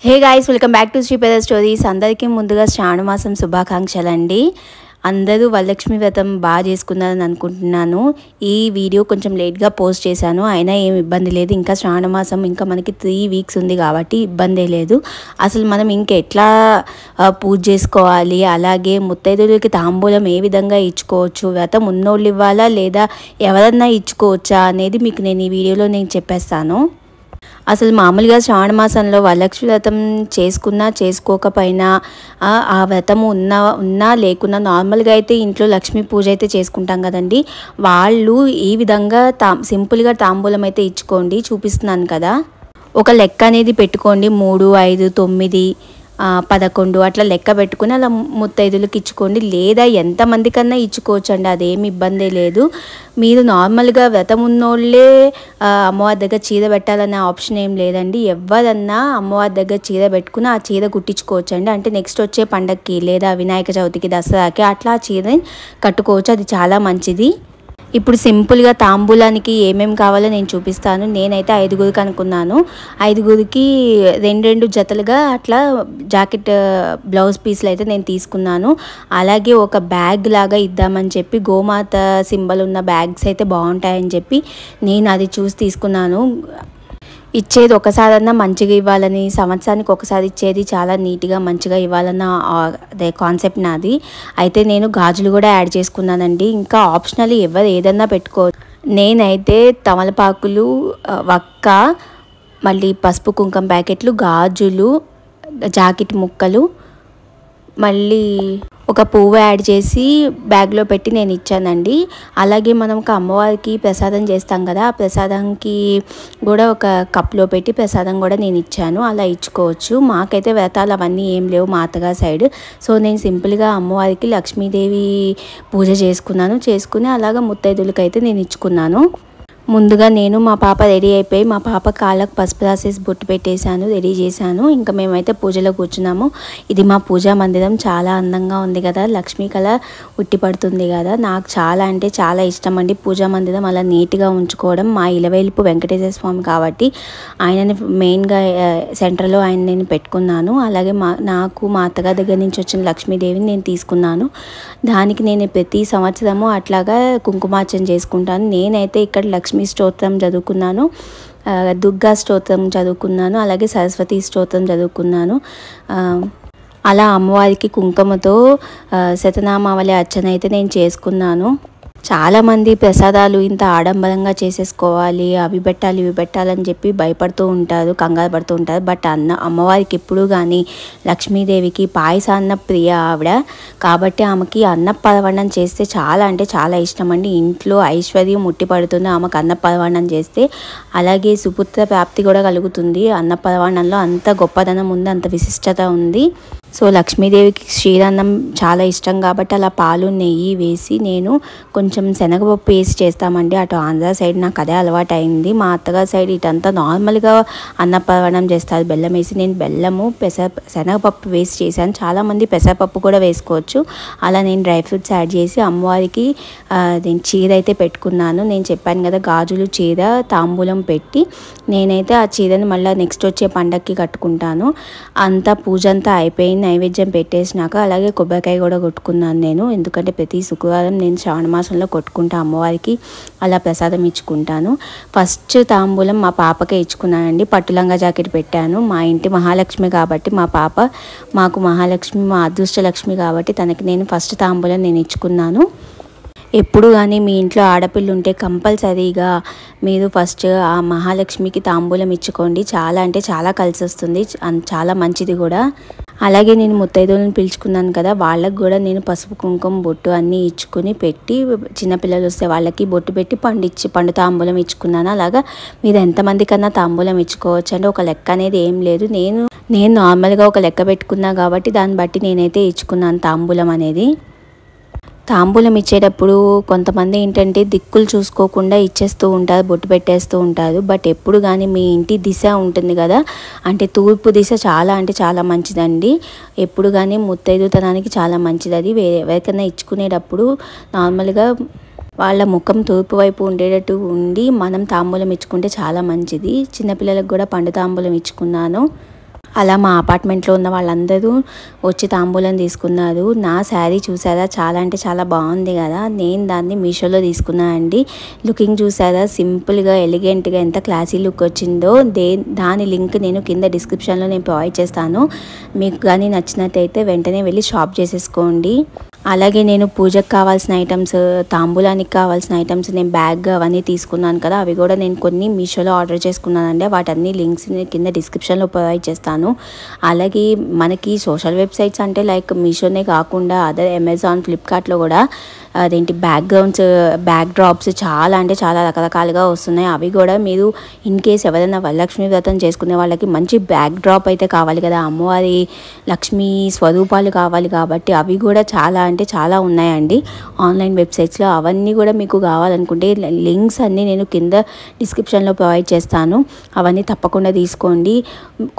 Hey guys, welcome back to Sripeda stories. అందరికీ ముందుగా శ్రావణ మాసం శుభాకాంక్షలు అండి. అందరూ వరలక్ష్మి వ్రతం బాగా చేసుకున్నారని అనుకుంటున్నాను. ఈ వీడియో కొంచెం లేట్గా పోస్ట్ చేశాను, అయినా ఏం ఇబ్బంది లేదు. ఇంకా శ్రావణ మాసం ఇంకా మనకి 3 వీక్స్ ఉంది కాబట్టి ఇబ్బందే లేదు. అసలు మనం ఇంకెట్లా పూజ చేసుకోవాలి, అలాగే ముత్తైదులకి తాంబూలం ఏ విధంగా ఇచ్చుకోవచ్చు, వ్రతం ఉన్నోళ్ళు ఇవ్వాలా లేదా ఎవరన్నా ఇచ్చుకోవచ్చా అనేది మీకు నేను ఈ వీడియోలో చెప్పేస్తాను. అసలు మామూలుగా శ్రావణ మాసంలో వరలక్ష్మి వ్రతం చేసుకున్నా చేసుకోకపోయినా ఆ వ్రతం ఉన్నా లేకున్నా నార్మల్గా అయితే ఇంట్లో లక్ష్మీ పూజ అయితే చేసుకుంటాం కదండి. వాళ్ళు ఈ విధంగా సింపుల్గా తాంబూలం అయితే ఇచ్చుకోండి. చూపిస్తున్నాను కదా, ఒక లెక్క అనేది పెట్టుకోండి. 3, 5, 9, 11 అట్లా లెక్క పెట్టుకుని అలా ముత్తైదులకు ఇచ్చుకోండి. లేదా ఎంతమంది కన్నా ఇచ్చుకోవచ్చు అండి, అదేమి ఇబ్బంది లేదు. మీరు నార్మల్గా వ్రతం ఉన్నోళ్ళే అమ్మవారి దగ్గర చీర పెట్టాలనే ఆప్షన్ ఏం లేదండి. ఎవరన్నా అమ్మవారి దగ్గర చీర పెట్టుకుని ఆ చీర కుట్టించుకోవచ్చు అండి. అంటే నెక్స్ట్ వచ్చే పండగకి లేదా వినాయక చవితికి, దసరాకి అట్లా ఆ చీరని కట్టుకోవచ్చు. అది చాలా మంచిది. ఇప్పుడు సింపుల్గా తాంబూలానికి ఏమేమి కావాలో నేను చూపిస్తాను. నేనైతే 5గురికి అనుకున్నాను. 5గురికి 2 జతలుగా అట్లా జాకెట్ బ్లౌజ్ పీస్లు అయితే నేను తీసుకున్నాను. అలాగే ఒక బ్యాగ్ లాగా ఇద్దామని చెప్పి గోమాత సింబల్ ఉన్న బ్యాగ్స్ అయితే బాగుంటాయని చెప్పి నేను అది చూసి తీసుకున్నాను. ఇచ్చేది ఒకసారన్నా మంచిగా ఇవ్వాలని, సంవత్సరానికి ఒకసారి ఇచ్చేది చాలా నీట్గా మంచిగా ఇవ్వాలన్న అదే కాన్సెప్ట్ నాది. అయితే నేను గాజులు కూడా యాడ్ చేసుకున్నానండి. ఇంకా ఆప్షనల్ ఎవరు ఏదన్నా పెట్టుకోవచ్చు. నేనైతే తమలపాకులు, వక్క, మళ్ళీ పసుపు కుంకుమ ప్యాకెట్లు, గాజులు, జాకెట్ ముక్కలు, మళ్ళీ ఒక పువ్వు యాడ్ చేసి బ్యాగ్లో పెట్టి నేను ఇచ్చానండి. అలాగే మనం అమ్మవారికి ప్రసాదం చేస్తాం కదా, ఆ ప్రసాదంకి కూడా ఒక కప్లో పెట్టి ప్రసాదం కూడా నేను ఇచ్చాను. అలా ఇచ్చుకోవచ్చు. మాకైతే వ్రతాలు అవన్నీ ఏం లేవు మా అత్తగారి సైడ్. సో నేను సింపుల్గా అమ్మవారికి లక్ష్మీదేవి పూజ చేసుకుని అలాగా ముత్తైదులకైతే నేను ఇచ్చుకున్నాను. ముందుగా నేను మా పాప రెడీ అయిపోయి మా పాప కాళ్ళకు పసుపు రాసేసి బొట్టు పెట్టేశాను, రెడీ చేశాను. ఇంకా మేమైతే పూజలో కూర్చున్నాము. ఇది మా పూజా మందిరం. చాలా అందంగా ఉంది కదా, లక్ష్మీ కళ ఉట్టి పడుతుంది కదా. నాకు చాలా అంటే చాలా ఇష్టం అండి పూజా మందిరం అలా నీట్గా ఉంచుకోవడం. మా ఇలవేల్పు వెంకటేశ్వర స్వామి కాబట్టి ఆయనని మెయిన్గా సెంటర్లో ఆయన నేను పెట్టుకున్నాను. అలాగే నాకు మా అత్తగారి దగ్గర నుంచి వచ్చిన లక్ష్మీదేవిని నేను తీసుకున్నాను. దానికి నేను ప్రతి సంవత్సరము అట్లాగా కుంకుమార్చన చేసుకుంటాను. నేనైతే ఇక్కడ లక్ష్మీ స్తోత్రం చదువుకున్నాను, దుర్గా స్తోత్రం చదువుకున్నాను, అలాగే సరస్వతి స్తోత్రం చదువుకున్నాను. అలా అమ్మవారికి కుంకుమతో శతనామావళి అర్చన అయితే నేను చేసుకున్నాను. చాలామంది ప్రసాదాలు ఇంత ఆడంబరంగా చేసేసుకోవాలి, అవి పెట్టాలి ఇవి పెట్టాలని చెప్పి భయపడుతూ ఉంటారు, కంగారు పడుతూ ఉంటారు. బట్ అమ్మవారికి ఎప్పుడు కానీ లక్ష్మీదేవికి పాయసాన్న ప్రియ ఆవిడ కాబట్టి ఆమెకి అన్నపరవణం చేస్తే చాలా అంటే చాలా ఇష్టం అండి. ఇంట్లో ఐశ్వర్యం ముట్టి పడుతుంది ఆమెకు అన్నపరవణం చేస్తే. అలాగే సుపుత్ర ప్రాప్తి కూడా కలుగుతుంది. అన్నపరవణంలో అంత గొప్పదనం ఉంది, అంత విశిష్టత ఉంది. సో లక్ష్మీదేవికి క్షీరాన్నం చాలా ఇష్టం కాబట్టి అలా పాలు నెయ్యి వేసి నేను కొంచెం శనగపప్పు వేసి చేస్తామండి. అటు ఆంధ్ర సైడ్ నాకు అదే అలవాటు అయింది. మా అత్తగారి సైడ్ ఇటంతా నార్మల్గా అన్నపరవణం చేస్తారు బెల్లం వేసి. నేను బెల్లము శనగపప్పు వేసి చేశాను. చాలామంది పెసరపప్పు కూడా వేసుకోవచ్చు. అలా నేను డ్రై ఫ్రూట్స్ యాడ్ చేసి అమ్మవారికి నేను చీర అయితే పెట్టుకున్నాను. నేను చెప్పాను కదా, గాజులు, చీర, తాంబూలం పెట్టి నేనైతే ఆ చీరని మళ్ళీ నెక్స్ట్ వచ్చే పండగకి కట్టుకుంటాను. అంతా పూజ అంతా అయిపోయింది. నైవేద్యం పెట్టేసినాక అలాగే కొబ్బరికాయ కూడా కొట్టుకున్నాను నేను. ఎందుకంటే ప్రతి శుక్రవారం నేను శ్రావణ మాసంలో కొట్టుకుంటా అమ్మవారికి, అలా ప్రసాదం ఇచ్చుకుంటాను. ఫస్ట్ తాంబూలం మా పాపకే ఇచ్చుకున్నానండి. పట్టులంగా జాకెట్ పెట్టాను. మా ఇంటి మహాలక్ష్మి కాబట్టి మా పాప మాకు మహాలక్ష్మి, మా అదృష్టలక్ష్మి కాబట్టి తనకి నేను ఫస్ట్ తాంబూలం నేను ఇచ్చుకున్నాను. ఎప్పుడు కానీ మీ ఇంట్లో ఆడపిల్ల ఉంటే కంపల్సరీగా మీరు ఫస్ట్ ఆ మహాలక్ష్మికి తాంబూలం ఇచ్చుకోండి. చాలా అంటే చాలా కలిసి వస్తుంది, చాలా మంచిది కూడా. అలాగే నేను ముత్తైదులను పిలుచుకున్నాను కదా, వాళ్ళకు కూడా నేను పసుపు కుంకుమ బొట్టు అన్నీ ఇచ్చుకుని పెట్టి, చిన్నపిల్లలు వస్తే వాళ్ళకి బొట్టు పెట్టి పండు తాంబూలం ఇచ్చుకున్నాను. అలాగా మీరు ఎంతమంది కన్నా తాంబూలం ఇచ్చుకోవచ్చు అంటే ఒక లెక్క అనేది ఏం లేదు. నేను నార్మల్గా ఒక లెక్క పెట్టుకున్నా కాబట్టి దాన్ని బట్టి నేనైతే ఇచ్చుకున్నాను తాంబూలం అనేది. తాంబూలం ఇచ్చేటప్పుడు కొంతమంది ఏంటంటే దిక్కులు చూసుకోకుండా ఇచ్చేస్తూ ఉంటారు, బొట్టు పెట్టేస్తూ ఉంటారు. బట్ ఎప్పుడు కానీ మీ ఇంటి దిశ ఉంటుంది కదా, అంటే తూర్పు దిశ చాలా అంటే చాలా మంచిదండి. ఎప్పుడు కానీ ముత్తైదుతనానికి చాలా మంచిది అది. ఎవరికైనా ఇచ్చుకునేటప్పుడు నార్మల్గా వాళ్ళ ముఖం తూర్పు వైపు ఉండేటట్టు ఉండి మనం తాంబూలం ఇచ్చుకుంటే చాలా మంచిది. చిన్నపిల్లలకు కూడా పండు తాంబూలం ఇచ్చుకున్నాను. అలా మా అపార్ట్మెంట్లో ఉన్న వాళ్ళందరూ వచ్చి తాంబూలం తీసుకున్నారు. నా శారీ చూసారా, చాలా అంటే చాలా బాగుంది కదా. నేను దాన్ని మీషోలో తీసుకున్నాను అండి. లుకింగ్ చూసారా, సింపుల్గా ఎలిగెంట్గా ఎంత క్లాసీ లుక్ వచ్చిందో. దాని లింక్ నేను కింద డిస్క్రిప్షన్లో నేను ప్రొవైడ్ చేస్తాను. మీకు కానీ నచ్చినట్టయితే వెంటనే వెళ్ళి షాప్ చేసేసుకోండి. అలాగే నేను పూజకు కావాల్సిన ఐటమ్స్, తాంబూలానికి కావాల్సిన ఐటమ్స్, నేను బ్యాగ్ అవన్నీ తీసుకున్నాను కదా, అవి కూడా నేను కొన్ని మీషోలో ఆర్డర్ చేసుకున్నానండి. వాటన్ని లింక్స్ కింద డిస్క్రిప్షన్లో ప్రొవైడ్ చేస్తాను. అలాగే మనకి సోషల్ వెబ్సైట్స్ అంటే లైక్ మీషోనే కాకుండా అదర్ అమెజాన్, ఫ్లిప్కార్ట్లో కూడా అదేంటి బ్యాక్ డ్రాప్స్ చాలా అంటే చాలా రకరకాలుగా వస్తున్నాయి. అవి కూడా మీరు ఇన్ కేస్ ఎవరైనా వరలక్ష్మి వ్రతం చేసుకునే వాళ్ళకి మంచి బ్యాక్ డ్రాప్ అయితే కావాలి కదా, అమ్మవారి లక్ష్మీ స్వరూపాలు కావాలి కాబట్టి అవి కూడా చాలా అంటే చాలా ఉన్నాయండి ఆన్లైన్ వెబ్సైట్స్లో. అవన్నీ కూడా మీకు కావాలనుకుంటే లింక్స్ అన్నీ నేను కింద డిస్క్రిప్షన్లో ప్రొవైడ్ చేస్తాను. అవన్నీ తప్పకుండా తీసుకోండి.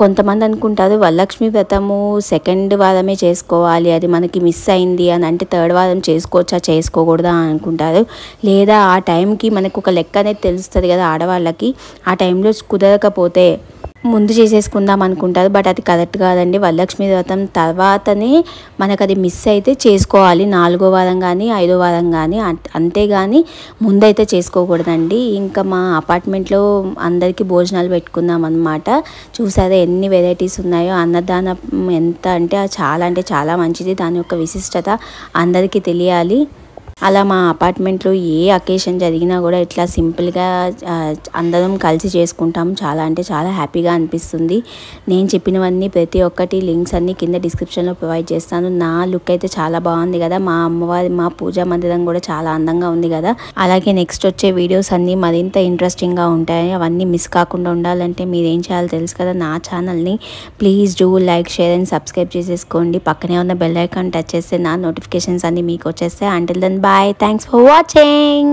కొంతమంది అనుకుంటారు వరలక్ష్మి వ్రతము సెకండ్ వారమే చేసుకోవాలి, అది మనకి మిస్ అయింది అని అంటే థర్డ్ వారం చేసుకోకూడదా అనుకుంటారు. లేదా ఆ టైంకి మనకు ఒక లెక్క అనేది తెలుస్తుంది కదా ఆడవాళ్ళకి, ఆ టైంలో కుదరకపోతే ముందు చేసేసుకుందాం అనుకుంటారు. బట్ అది కరెక్ట్ కాదండి. వరలక్ష్మి వ్రతం తర్వాతనే మనకు అది మిస్ అయితే చేసుకోవాలి, 4వ వారం కానీ 5వ వారం కానీ. అంతేగాని ముందైతే చేసుకోకూడదండి. ఇంకా మా అపార్ట్మెంట్లో అందరికీ భోజనాలు పెట్టుకుందాం అన్నమాట. చూసారా ఎన్ని వెరైటీస్ ఉన్నాయో. అన్నదానం ఎంత అంటే చాలా మంచిది. దాని యొక్క విశిష్టత అందరికీ తెలియాలి. అలా మా అపార్ట్మెంట్లో ఏ అకేషన్ జరిగినా కూడా ఇట్లా సింపుల్గా అందరం కలిసి చేసుకుంటాం. చాలా అంటే చాలా హ్యాపీగా అనిపిస్తుంది. నేను చెప్పినవన్నీ ప్రతి ఒక్కటి లింక్స్ అన్నీ కింద డిస్క్రిప్షన్లో ప్రొవైడ్ చేస్తాను. నా లుక్ అయితే చాలా బాగుంది కదా, మా అమ్మవారి మా పూజా మందిరం కూడా చాలా అందంగా ఉంది కదా. అలాగే నెక్స్ట్ వచ్చే వీడియోస్ అన్నీ మరింత ఇంట్రెస్టింగ్గా ఉంటాయి. అవన్నీ మిస్ కాకుండా ఉండాలంటే మీరు ఏం చేయాలో తెలుసు కదా, నా ఛానల్ని please do like, share and subscribe చేసేసుకోండి. పక్కనే ఉన్న బెల్ ఐకాన్ టచ్ చేస్తే నా నోటిఫికేషన్స్ అన్నీ మీకు వచ్చేస్తాయి. Until then bye. Thanks for watching.